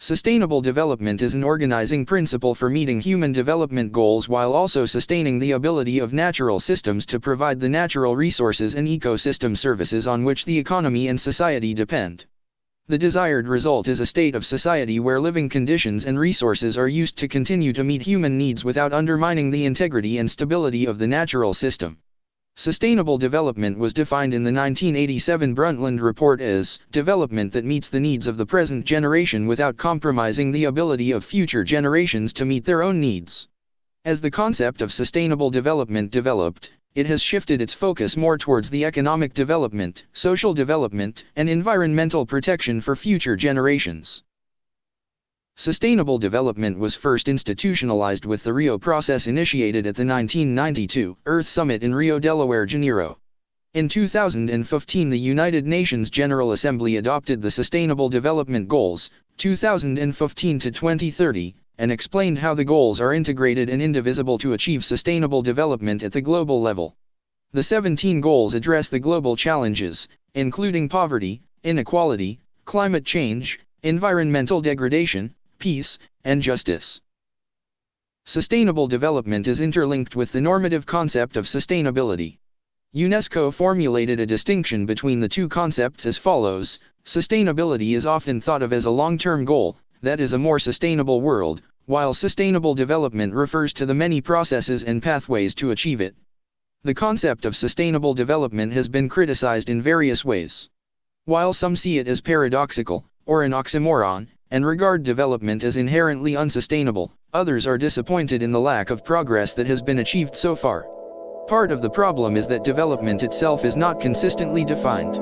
Sustainable development is an organizing principle for meeting human development goals while also sustaining the ability of natural systems to provide the natural resources and ecosystem services on which the economy and society depend. The desired result is a state of society where living conditions and resources are used to continue to meet human needs without undermining the integrity and stability of the natural system. Sustainable development was defined in the 1987 Brundtland Report as development that meets the needs of the present generation without compromising the ability of future generations to meet their own needs. As the concept of sustainable development developed, it has shifted its focus more towards the economic development, social development, and environmental protection for future generations. Sustainable development was first institutionalized with the Rio Process initiated at the 1992 Earth Summit in Rio de Janeiro. In 2015, the United Nations General Assembly adopted the Sustainable Development Goals, 2015 to 2030, and explained how the goals are integrated and indivisible to achieve sustainable development at the global level. The 17 goals address the global challenges, including poverty, inequality, climate change, environmental degradation, peace, and justice. Sustainable development is interlinked with the normative concept of sustainability. UNESCO formulated a distinction between the two concepts as follows: sustainability is often thought of as a long-term goal, that is a more sustainable world, while sustainable development refers to the many processes and pathways to achieve it. The concept of sustainable development has been criticized in various ways. While some see it as paradoxical, or an oxymoron, and regard development as inherently unsustainable, others are disappointed in the lack of progress that has been achieved so far. Part of the problem is that development itself is not consistently defined.